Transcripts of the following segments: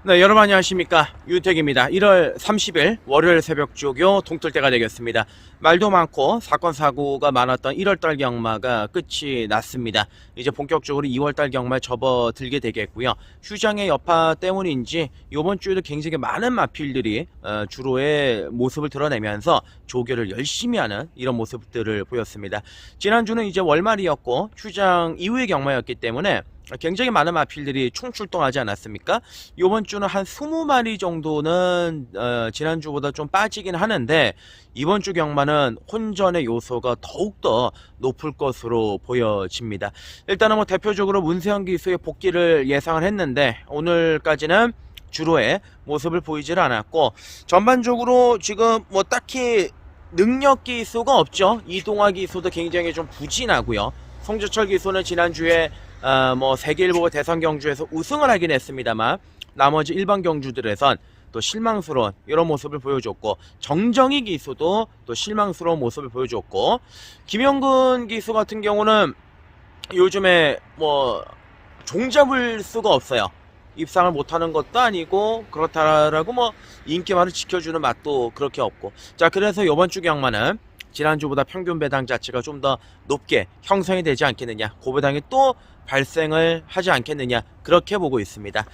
네, 여러분 안녕하십니까. 윤택입니다. 1월 30일 월요일 새벽 조교 동틀 때가 되겠습니다. 말도 많고 사건 사고가 많았던 1월달 경마가 끝이 났습니다. 이제 본격적으로 2월달 경마에 접어들게 되겠고요. 휴장의 여파 때문인지 이번 주에도 굉장히 많은 마필들이 주로의 모습을 드러내면서 조교를 열심히 하는 이런 모습들을 보였습니다. 지난주는 이제 월말이었고 휴장 이후의 경마였기 때문에 굉장히 많은 마필들이 총출동하지 않았습니까? 이번 주는 한 20마리 정도는 지난주보다 좀 빠지긴 하는데 이번 주 경마는 혼전의 요소가 더욱더 높을 것으로 보여집니다. 일단은 뭐 대표적으로 문세영 기수의 복귀를 예상을 했는데 오늘까지는 주로의 모습을 보이질 않았고 전반적으로 지금 뭐 딱히 능력 기수가 없죠. 이동화 기수도 굉장히 좀 부진하고요. 송재철 기수는 지난주에 뭐 세계일보 대선 경주에서 우승을 하긴 했습니다만 나머지 일반 경주들에선 또 실망스러운 이런 모습을 보여줬고 정정희 기수도 또 실망스러운 모습을 보여줬고 김영근 기수 같은 경우는 요즘에 뭐 종잡을 수가 없어요. 입상을 못하는 것도 아니고 그렇다라고 뭐 인기만을 지켜주는 맛도 그렇게 없고 자 그래서 이번 주 경마는 지난주보다 평균 배당 자체가 좀 더 높게 형성이 되지 않겠느냐 고배당이 또 발생을 하지 않겠느냐 그렇게 보고 있습니다.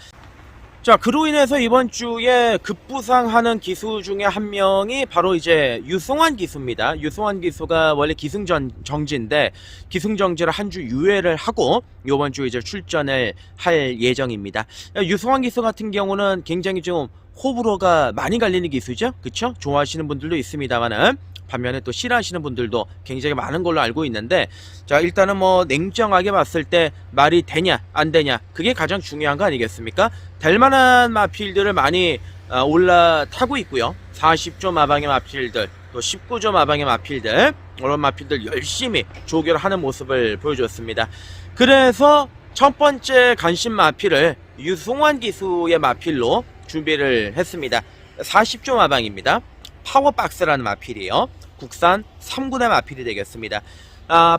자 그로 인해서 이번 주에 급부상하는 기수 중에 한 명이 바로 이제 유승환 기수입니다. 유승환 기수가 원래 기승정지인데 기승정지를 한 주 유예를 하고 이번 주 이제 출전을 할 예정입니다. 유승환 기수 같은 경우는 굉장히 좀 호불호가 많이 갈리는 기수죠. 그쵸? 좋아하시는 분들도 있습니다만은 반면에 또 싫어하시는 분들도 굉장히 많은 걸로 알고 있는데 자 일단은 뭐 냉정하게 봤을 때 말이 되냐 안 되냐 그게 가장 중요한 거 아니겠습니까? 될 만한 마필들을 많이 올라타고 있고요. 40조 마방의 마필들 또 19조 마방의 마필들 이런 마필들 열심히 조교를 하는 모습을 보여줬습니다. 그래서 첫 번째 관심 마필을 유승환 기수의 마필로 준비를 했습니다. 40조 마방입니다. 파워박스라는 마필이에요. 국산 3군의 마필이 되겠습니다.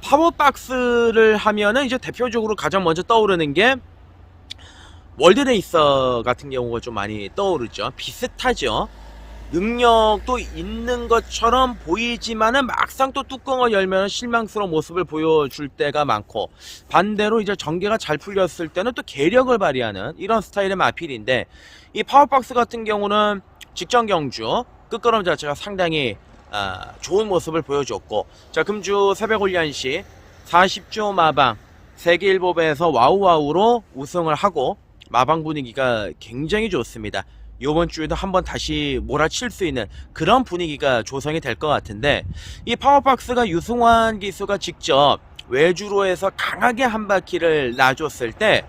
파워박스를 하면은 이제 대표적으로 가장 먼저 떠오르는 게 월드레이서 같은 경우가 좀 많이 떠오르죠. 비슷하죠. 능력도 있는 것처럼 보이지만은 막상 또 뚜껑을 열면 실망스러운 모습을 보여줄 때가 많고 반대로 이제 전개가 잘 풀렸을 때는 또 계력을 발휘하는 이런 스타일의 마필인데 이 파워박스 같은 경우는 직전 경주 끝걸음 자체가 상당히 좋은 모습을 보여줬고 자 금주 새벽 훈련시 40조 마방 세계일보배에서 와우와우로 우승을 하고 마방 분위기가 굉장히 좋습니다. 이번 주에도 한번 다시 몰아칠 수 있는 그런 분위기가 조성이 될 것 같은데 이 파워박스가 유승환 기수가 직접 외주로에서 강하게 한 바퀴를 놔줬을 때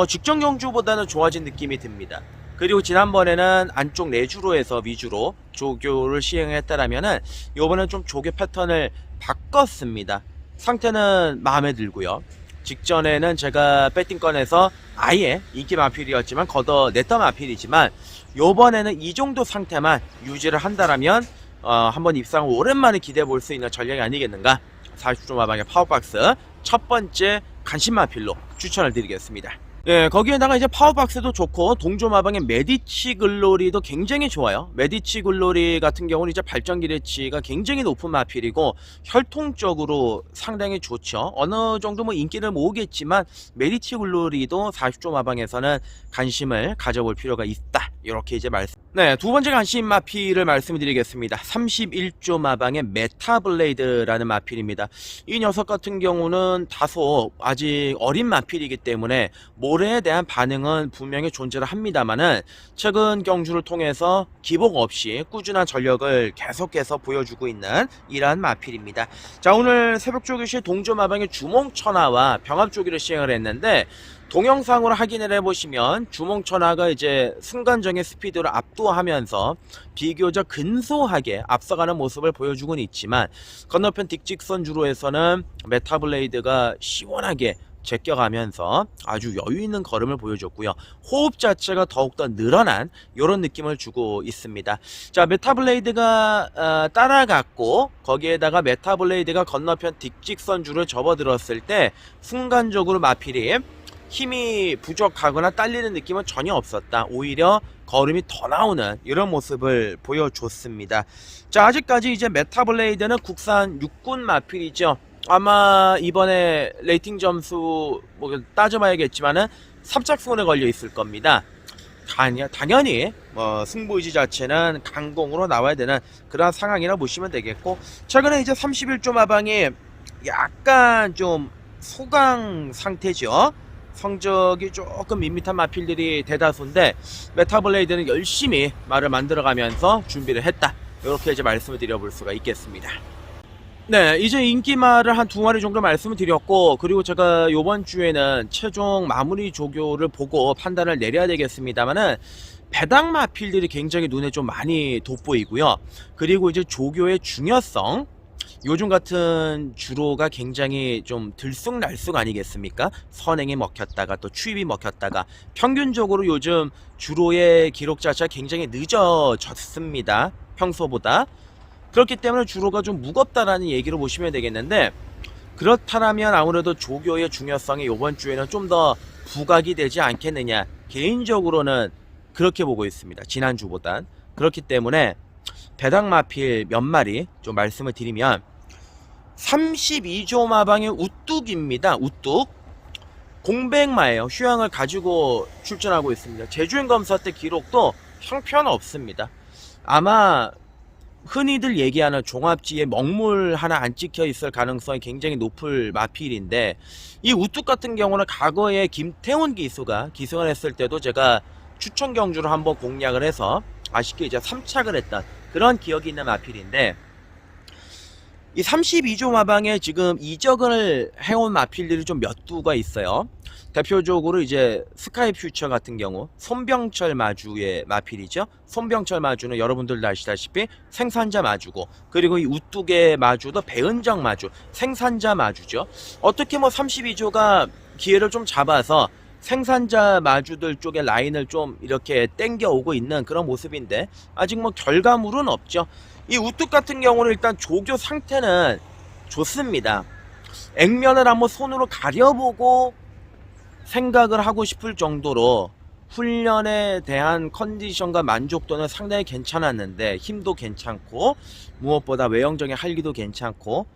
직전 경주보다는 좋아진 느낌이 듭니다. 그리고 지난번에는 안쪽 내주로에서 위주로 조교를 시행했다라면은 이번엔 좀 조교 패턴을 바꿨습니다. 상태는 마음에 들고요. 직전에는 제가 배팅권에서 아예 인기 마필이었지만 걷어냈던 마필이지만 요번에는 이 정도 상태만 유지를 한다라면 한번 입상을 오랜만에 기대해 볼 수 있는 전략이 아니겠는가. 40조 마방의 파워박스 첫 번째 관심 마필로 추천을 드리겠습니다. 예, 거기에다가 이제 파워박스도 좋고 동조마방의 메디치 글로리도 굉장히 좋아요. 메디치 글로리 같은 경우는 이제 발전 기대치가 굉장히 높은 마필이고 혈통적으로 상당히 좋죠. 어느 정도 뭐 인기를 모으겠지만 메디치 글로리도 40조 마방에서는 관심을 가져볼 필요가 있다. 이렇게 이제 네, 두 번째 관심 마필을 말씀드리겠습니다. 31조 마방의 메타블레이드라는 마필입니다. 이 녀석 같은 경우는 다소 아직 어린 마필이기 때문에 모래에 대한 반응은 분명히 존재를 합니다만은 최근 경주를 통해서 기복 없이 꾸준한 전력을 계속해서 보여주고 있는 이러한 마필입니다. 자 오늘 새벽 조교시 동조 마방의 주몽천하와 병합 조기를 시행을 했는데 동영상으로 확인을 해보시면 주몽천하가 이제 순간적인 스피드를 압도하면서 비교적 근소하게 앞서가는 모습을 보여주고는 있지만 건너편 딕직선 주로에서는 메타블레이드가 시원하게 제껴가면서 아주 여유있는 걸음을 보여줬고요. 호흡 자체가 더욱더 늘어난 이런 느낌을 주고 있습니다. 자 메타블레이드가 따라갔고 거기에다가 메타블레이드가 건너편 딕직선 줄을 접어들었을 때 순간적으로 마필이 힘이 부족하거나 딸리는 느낌은 전혀 없었다. 오히려 걸음이 더 나오는 이런 모습을 보여줬습니다. 자, 아직까지 이제 메타블레이드는 국산 육군 마필이죠. 아마 이번에 레이팅 점수 뭐 따져봐야겠지만은 3착순에 걸려 있을 겁니다. 당연히 승부 의지 자체는 강공으로 나와야 되는 그런 상황이라 보시면 되겠고, 최근에 이제 31조 마방이 약간 좀 소강 상태죠. 성적이 조금 밋밋한 마필들이 대다수인데 메타블레이드는 열심히 말을 만들어가면서 준비를 했다. 이렇게 이제 말씀을 드려볼 수가 있겠습니다. 네, 이제 인기말을 한 2마리 정도 말씀을 드렸고, 그리고 제가 요번 주에는 최종 마무리 조교를 보고 판단을 내려야 되겠습니다만은 배당 마필들이 굉장히 눈에 좀 많이 돋보이고요. 그리고 이제 조교의 중요성, 요즘 같은 주로가 굉장히 좀 들쑥날쑥 아니겠습니까? 선행이 먹혔다가 또 추입이 먹혔다가 평균적으로 요즘 주로의 기록 자체가 굉장히 늦어졌습니다. 평소보다. 그렇기 때문에 주로가 좀 무겁다라는 얘기로 보시면 되겠는데, 그렇다면 아무래도 조교의 중요성이 이번 주에는 좀 더 부각이 되지 않겠느냐, 개인적으로는 그렇게 보고 있습니다. 지난주보단. 그렇기 때문에 배당 마필 몇 마리 좀 말씀을 드리면, 32조 마방의 우뚝입니다. 우뚝 공백마예요. 휴양을 가지고 출전하고 있습니다. 제주행 검사 때 기록도 형편없습니다. 아마 흔히들 얘기하는 종합지에 먹물 하나 안 찍혀 있을 가능성이 굉장히 높을 마필인데, 이 우뚝 같은 경우는 과거에 김태훈 기수가 기승을 했을 때도 제가 추천 경주를 한번 공략을 해서 아쉽게 이제 3착을 했던 그런 기억이 있는 마필인데, 이 32조 마방에 지금 이적을 해온 마필들이 좀 몇 두가 있어요. 대표적으로 이제 스카이 퓨처 같은 경우 손병철 마주의 마필이죠. 손병철 마주는 여러분들도 아시다시피 생산자 마주고, 그리고 이 우뚝의 마주도 배은정 마주, 생산자 마주죠. 어떻게 뭐 32조가 기회를 좀 잡아서 생산자 마주들 쪽에 라인을 좀 이렇게 땡겨 오고 있는 그런 모습인데, 아직 뭐 결과물은 없죠. 이 우뚝 같은 경우는 일단 조교 상태는 좋습니다. 액면을 한번 손으로 가려보고 생각을 하고 싶을 정도로 훈련에 대한 컨디션과 만족도는 상당히 괜찮았는데, 힘도 괜찮고 무엇보다 외형적인 활기도 괜찮고,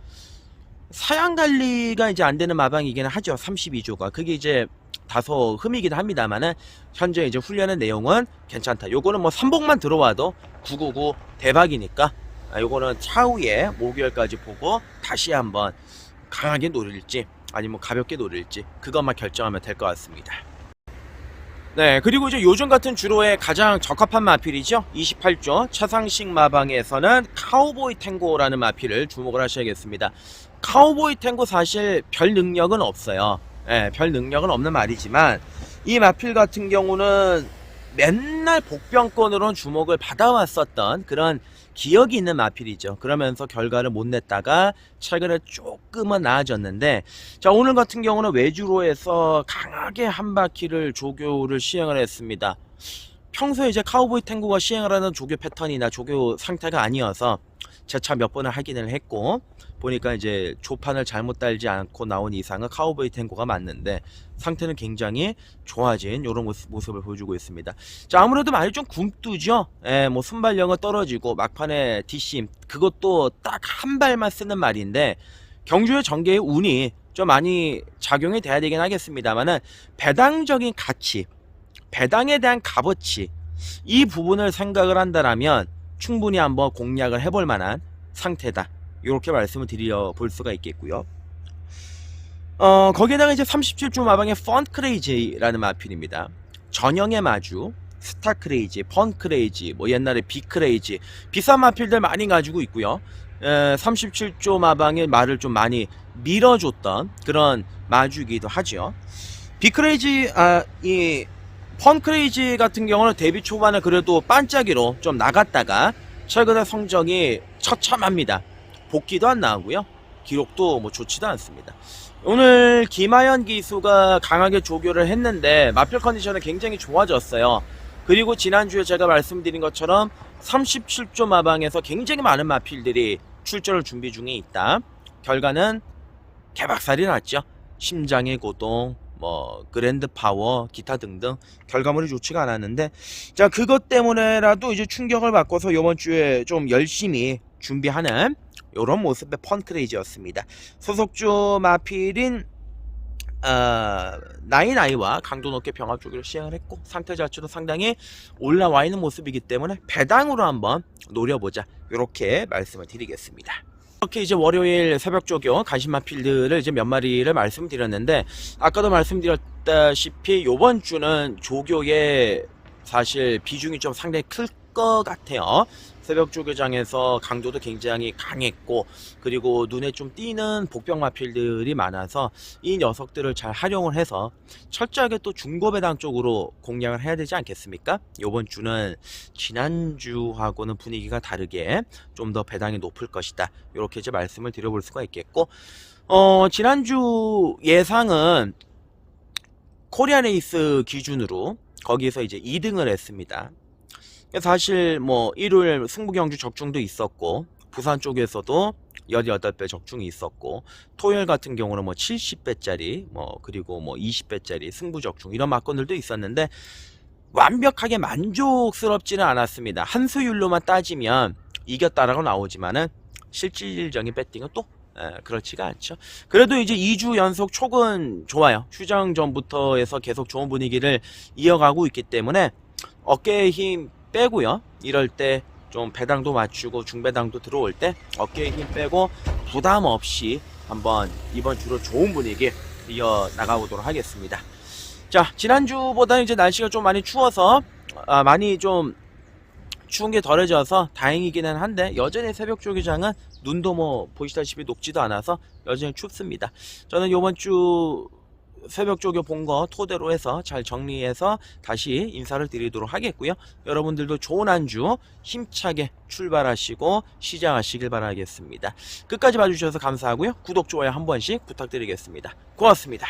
사양 관리가 이제 안 되는 마방이긴 하죠. 32조가 그게 이제 다소 흠이긴 합니다만은 현재 이제 훈련의 내용은 괜찮다. 요거는 뭐 삼복만 들어와도 999 대박이니까, 요거는 차후에 목요일까지 보고 다시 한번 강하게 노릴지 아니면 가볍게 노릴지 그것만 결정하면 될 것 같습니다. 네, 그리고 이제 요즘 같은 주로에 가장 적합한 마필이죠. 28조 차상식 마방에서는 카우보이 탱고라는 마필을 주목을 하셔야겠습니다. 카우보이 탱고 사실 별 능력은 없어요. 네, 별 능력은 없는 말이지만 이 마필 같은 경우는 맨날 복병권으로는 주목을 받아왔었던 그런 기억이 있는 마필이죠. 그러면서 결과를 못 냈다가 최근에 조금은 나아졌는데, 자, 오늘 같은 경우는 외주로에서 강하게 한 바퀴를 조교를 시행을 했습니다. 평소에 이제 카우보이 탱고가 시행을 하는 조교 패턴이나 조교 상태가 아니어서 재차 몇 번을 확인을 했고, 보니까 이제 조판을 잘못 달지 않고 나온 이상은 카우보이 탱고가 맞는데 상태는 굉장히 좋아진 이런 모습을 보여주고 있습니다. 자, 아무래도 많이 좀 굼뜨죠. 뭐 순발력은 떨어지고 막판에 뒷심 그것도 딱 한 발만 쓰는 말인데, 경주의 전개의 운이 좀 많이 작용이 돼야 되긴 하겠습니다만은 배당적인 가치, 배당에 대한 값어치, 이 부분을 생각을 한다라면 충분히 한번 공략을 해볼 만한 상태다. 이렇게 말씀을 드려 볼 수가 있겠고요. 거기에다가 이제 37조 마방의 펀크레이지라는 마필입니다. 전형의 마주, 스타크레이지, 펀크레이지, 뭐 옛날에 비크레이지, 비싼 마필들 많이 가지고 있고요. 37조 마방의 말을 좀 많이 밀어줬던 그런 마주이기도 하죠. 비크레이지, 이 펀크레이지 같은 경우는 데뷔 초반에 그래도 반짝이로 좀 나갔다가 최근에 성적이 처참합니다. 복귀도 안 나오고요. 기록도 뭐 좋지도 않습니다. 오늘 김하연 기수가 강하게 조교를 했는데 마필 컨디션은 굉장히 좋아졌어요. 그리고 지난주에 제가 말씀드린 것처럼 37조 마방에서 굉장히 많은 마필들이 출전을 준비 중에 있다. 결과는 개박살이 났죠. 심장의 고동, 뭐 그랜드 파워 기타 등등 결과물이 좋지가 않았는데, 자 그것 때문에라도 이제 충격을 받고서 이번 주에 좀 열심히 준비하는 이런 모습의 펀크레이지였습니다. 소속주 마필인 나인아이와 강도 높게 병합 주기를 시행을 했고, 상태 자체도 상당히 올라와 있는 모습이기 때문에 배당으로 한번 노려보자, 이렇게 말씀을 드리겠습니다. 이렇게 이제 월요일 새벽 조교 간신마필들을 이제 몇 마리를 말씀드렸는데, 아까도 말씀드렸다시피 이번 주는 조교의 사실 비중이 좀 상당히 클 것 같아요. 새벽 조교장에서 강도도 굉장히 강했고, 그리고 눈에 좀 띄는 복병마필들이 많아서 이 녀석들을 잘 활용을 해서 철저하게 또 중고배당 쪽으로 공략을 해야 되지 않겠습니까? 이번 주는 지난주하고는 분위기가 다르게 좀 더 배당이 높을 것이다, 이렇게 이제 말씀을 드려볼 수가 있겠고, 지난주 예상은 코리아레이스 기준으로 거기서 이제 2등을 했습니다. 사실 뭐 일요일 승부경주 적중도 있었고, 부산 쪽에서도 18배 적중이 있었고, 토요일 같은 경우는 뭐 70배짜리 그리고 뭐 20배짜리 승부 적중, 이런 막건들도 있었는데 완벽하게 만족스럽지는 않았습니다. 한 수율로만 따지면 이겼다라고 나오지만은 실질적인 배팅은 또 그렇지가 않죠. 그래도 이제 2주 연속 촉은 좋아요. 휴장 전부터 해서 계속 좋은 분위기를 이어가고 있기 때문에 어깨에 힘 빼고요, 이럴 때 좀 배당도 맞추고 중배당도 들어올 때 어깨에 힘 빼고 부담 없이 한번 이번 주로 좋은 분위기 이어 나가보도록 하겠습니다. 자, 지난주보다는 이제 날씨가 좀 많이 추워서 많이 좀 추운 게 덜해져서 다행이기는 한데, 여전히 새벽 조기장은 눈도 뭐 보시다시피 녹지도 않아서 여전히 춥습니다. 저는 이번 주 새벽 조교 본 거 토대로 해서 잘 정리해서 다시 인사를 드리도록 하겠고요. 여러분들도 좋은 한 주 힘차게 출발하시고 시작하시길 바라겠습니다. 끝까지 봐주셔서 감사하고요. 구독, 좋아요 한 번씩 부탁드리겠습니다. 고맙습니다.